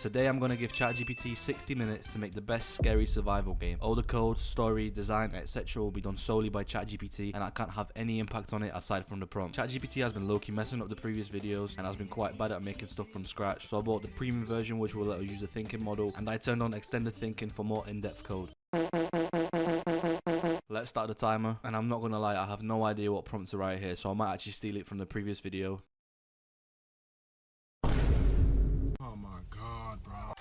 Today I'm gonna give ChatGPT 60 minutes to make the best scary survival game. All the code, story, design, etc. will be done solely by ChatGPT, and I can't have any impact on it aside from the prompt. ChatGPT has been low-key messing up the previous videos and has been quite bad at making stuff from scratch, so I bought the premium version which will let us use a thinking model, and I turned on extended thinking for more in-depth code. Let's start the timer, and I'm not gonna lie, I have no idea what prompt to write here, so I might actually steal it from the previous video. Oh my god, bro.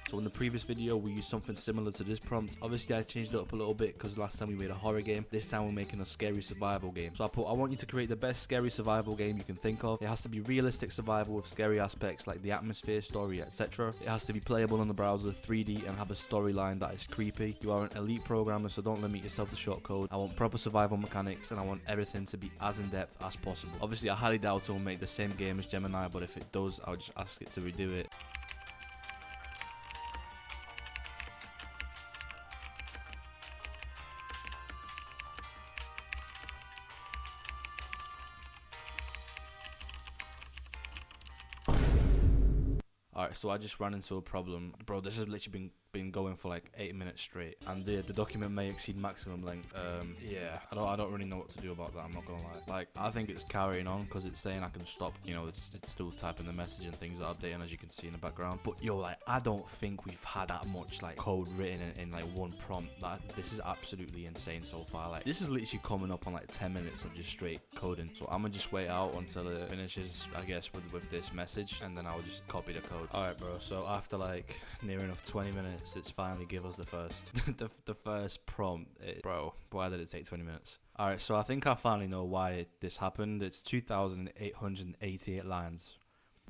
So in the previous video, we used something similar to this prompt. Obviously, I changed it up a little bit because last time we made a horror game. This time we're making a scary survival game. So I want you to create the best scary survival game you can think of. It has to be realistic survival with scary aspects like the atmosphere, story, etc. It has to be playable on the browser, 3D, and have a storyline that is creepy. You are an elite programmer, so don't limit yourself to short code. I want proper survival mechanics, and I want everything to be as in-depth as possible. Obviously, I highly doubt it will make the same game as Gemini, but if it does, I'll just ask it to redo it. Alright, so I just ran into a problem. Bro, this has literally been going for like 8 minutes straight, and the document may exceed maximum length. Yeah, I don't really know what to do about that, I'm not gonna lie. Like, I think it's carrying on because it's saying I can stop, you know, it's still typing the message and things are updating, as you can see in the background. But yo, like, I don't think we've had that much like code written in like one prompt. Like, this is absolutely insane so far. Like, this is literally coming up on like 10 minutes of just straight coding. So I'm gonna just wait out until it finishes, I guess, with this message, and then I'll just copy the code. Alright, bro, so after like near enough 20 minutes, it's finally give us the first the first prompt. Bro, why did it take 20 minutes? Alright, so I think I finally know why this happened. It's 2,888 lines.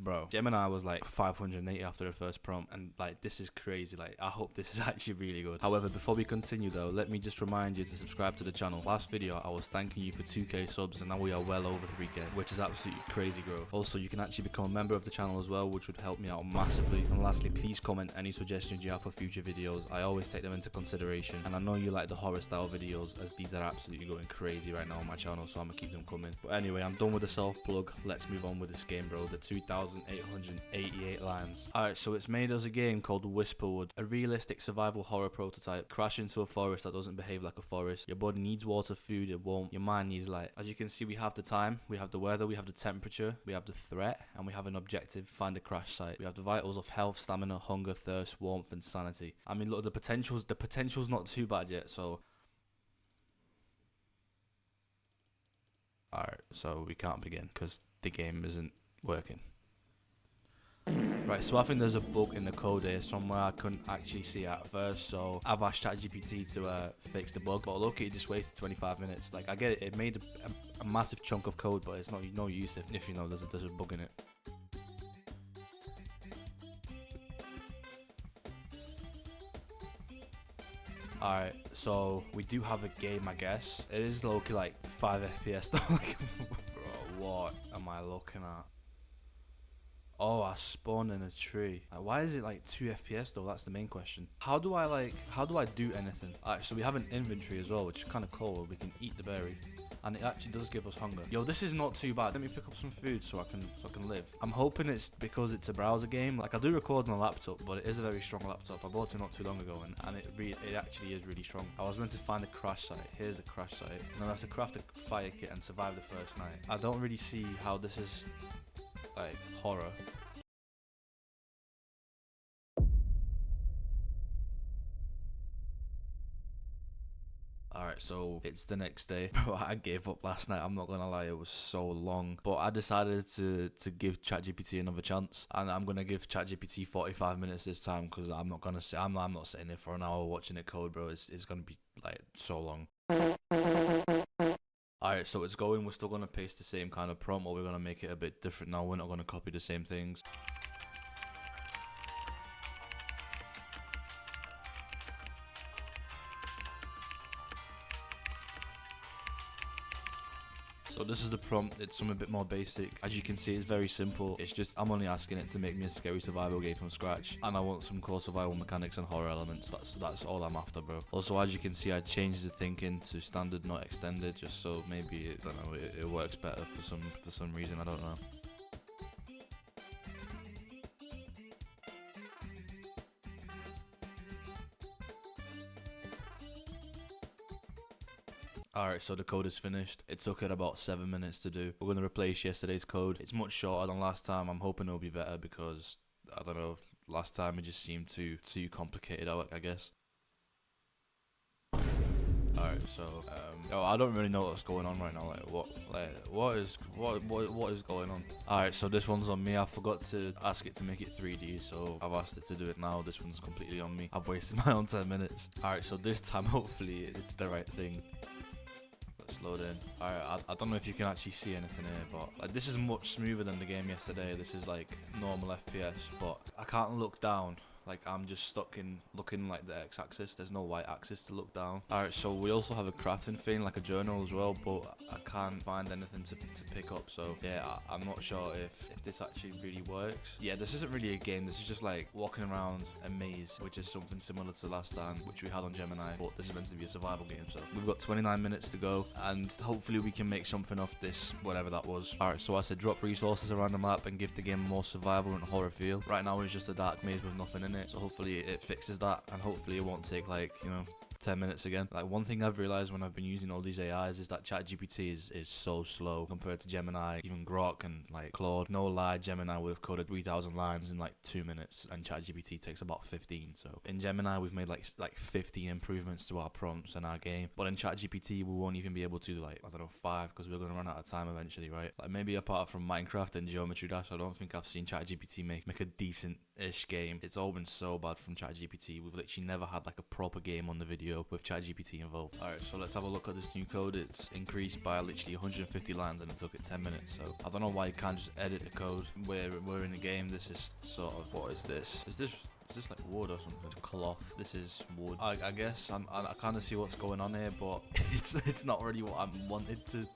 Bro, Gemini was like 580 after the first prompt, and like, this is crazy. Like, I hope this is actually really good. However, before we continue though, let me just remind you to subscribe to the channel. Last video I was thanking you for 2k subs, and now we are well over 3k, which is absolutely crazy growth. Also, you can actually become a member of the channel as well, which would help me out massively. And lastly, please comment any suggestions you have for future videos. I always take them into consideration, and I know you like the horror style videos, as these are absolutely going crazy right now on my channel, so I'm gonna keep them coming. But anyway, I'm done with the self plug. Let's move on with this game, bro. The 2,888 lines. Alright, so it's made us a game called Whisperwood, a realistic survival horror prototype. Crash into a forest that doesn't behave like a forest. Your body needs water, food, it won't. Your mind needs light. As you can see, we have the time, we have the weather, we have the temperature, we have the threat, and we have an objective: find a crash site. We have the vitals of health, stamina, hunger, thirst, warmth, and sanity. I mean, look, the potential's not too bad yet, so... Alright, so we can't begin because the game isn't working. Right, so I think there's a bug in the code here somewhere I couldn't actually see at first, so I've asked ChatGPT to fix the bug, but look, it just wasted 25 minutes. Like, I get it, it made a massive chunk of code, but it's not no use if you know there's a bug in it. Alright, so we do have a game, I guess. It is low-key like 5 FPS though. Like, bro, what am I looking at? Oh, I spawned in a tree. Like, why is it like 2 FPS though? That's the main question. How do I do anything? Alright, so we have an inventory as well, which is kind of cool. We can eat the berry, and it actually does give us hunger. Yo, this is not too bad. Let me pick up some food so I can live. I'm hoping it's because it's a browser game. Like, I do record on a laptop, but it is a very strong laptop. I bought it not too long ago, and it actually is really strong. I was meant to find a crash site. Here's the crash site. And I have to craft a fire kit and survive the first night. I don't really see how this is like horror. Alright, so it's the next day. Bro, I gave up last night, I'm not gonna lie, it was so long. But I decided to give ChatGPT another chance, and I'm gonna give ChatGPT 45 minutes this time, because I'm not sitting there for an hour watching it code, bro. It's gonna be like so long. Alright, so it's going. We're still gonna paste the same kind of prompt, or we're gonna make it a bit different now. We're not gonna copy the same things. So this is the prompt. It's something a bit more basic. As you can see, it's very simple. It's just I'm only asking it to make me a scary survival game from scratch, and I want some core survival mechanics and horror elements. That's all I'm after, bro. Also, as you can see, I changed the thinking to standard, not extended, just so maybe I don't know, it works better for some reason. I don't know. Alright, so the code is finished. It took it about 7 minutes to do. We're going to replace yesterday's code. It's much shorter than last time. I'm hoping it'll be better because, I don't know, last time it just seemed too complicated, I guess. Alright, so, I don't really know what's going on right now. What is going on? Alright, so this one's on me. I forgot to ask it to make it 3D, so I've asked it to do it now. This one's completely on me. I've wasted my own 10 minutes. Alright, so this time, hopefully, it's the right thing. Load in. Alright, I don't know if you can actually see anything here, but like this is much smoother than the game yesterday. This is like normal FPS, but I can't look down. Like I'm just stuck in looking like the x-axis. There's no y-axis to look down. Alright, so we also have a crafting thing, like a journal as well, but I can't find anything to pick up. So yeah, I'm not sure if this actually really works. Yeah, this isn't really a game. This is just like walking around a maze, which is something similar to last time, which we had on Gemini, but this is meant to be a survival game. So we've got 29 minutes to go, and hopefully we can make something off this, whatever that was. Alright, so I said drop resources around the map and give the game more survival and horror feel. Right now it's just a dark maze with nothing in it. So hopefully it fixes that, and hopefully it won't take like, you know, 10 minutes again. Like one thing I've realized when I've been using all these AIs is that ChatGPT is so slow compared to Gemini, even Grok and like Claude. No lie, Gemini would have coded 3,000 lines in like 2 minutes, and ChatGPT takes about 15. So in Gemini we've made like 50 improvements to our prompts and our game, but in ChatGPT we won't even be able to like, I don't know, 5, because we're going to run out of time eventually, right? Like maybe apart from Minecraft and Geometry Dash, I don't think I've seen ChatGPT make a decent-ish game. It's all been so bad from ChatGPT. We've literally never had like a proper game on the video with ChatGPT involved. Alright, so let's have a look at this new code. It's increased by literally 150 lines and it took it 10 minutes. So I don't know why you can't just edit the code. We're in the game. This is sort of, what is this? Is this like wood or something? Cloth. This is wood. I guess I kind of see what's going on here, but it's not really what I wanted to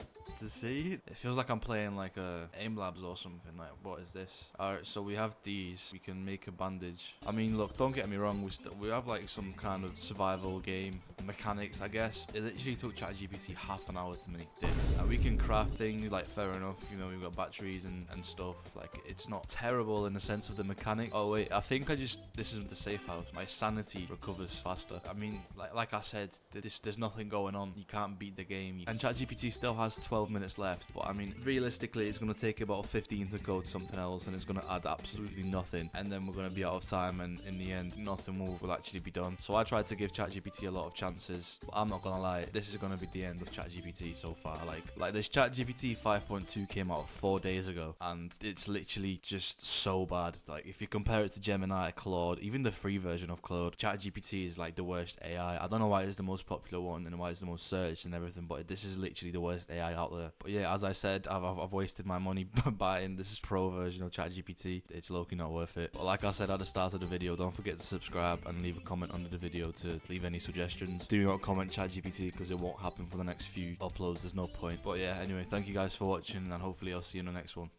see. It feels like I'm playing like a aim labs or something. Like, what is this? Alright, so we have these. We can make a bandage. I mean, look, don't get me wrong, we have like some kind of survival game mechanics, I guess. It literally took ChatGPT half an hour to make this, and we can craft things, like, fair enough, you know, we've got batteries and stuff. Like, it's not terrible in the sense of the mechanic. Oh wait, I think this isn't the safe house. My sanity recovers faster. I mean, like I said, there's nothing going on. You can't beat the game, and ChatGPT still has 12 minutes left, but I mean, realistically it's going to take about 15 to code something else, and it's going to add absolutely nothing, and then we're going to be out of time, and in the end nothing will actually be done. So I tried to give ChatGPT a lot of chances, but I'm not gonna lie, this is going to be the end of ChatGPT so far. Like this ChatGPT 5.2 came out 4 days ago, and it's literally just so bad. Like if you compare it to Gemini, Claude, even the free version of Claude, ChatGPT is like the worst AI. I don't know why it's the most popular one and why it's the most searched and everything, but this is literally the worst AI out there. But yeah, as I said, I've wasted my money buying this pro version of ChatGPT. It's low-key not worth it. But like I said at the start of the video, don't forget to subscribe and leave a comment under the video to leave any suggestions. Do not comment ChatGPT because it won't happen for the next few uploads. There's no point. But yeah, anyway, thank you guys for watching, and hopefully I'll see you in the next one.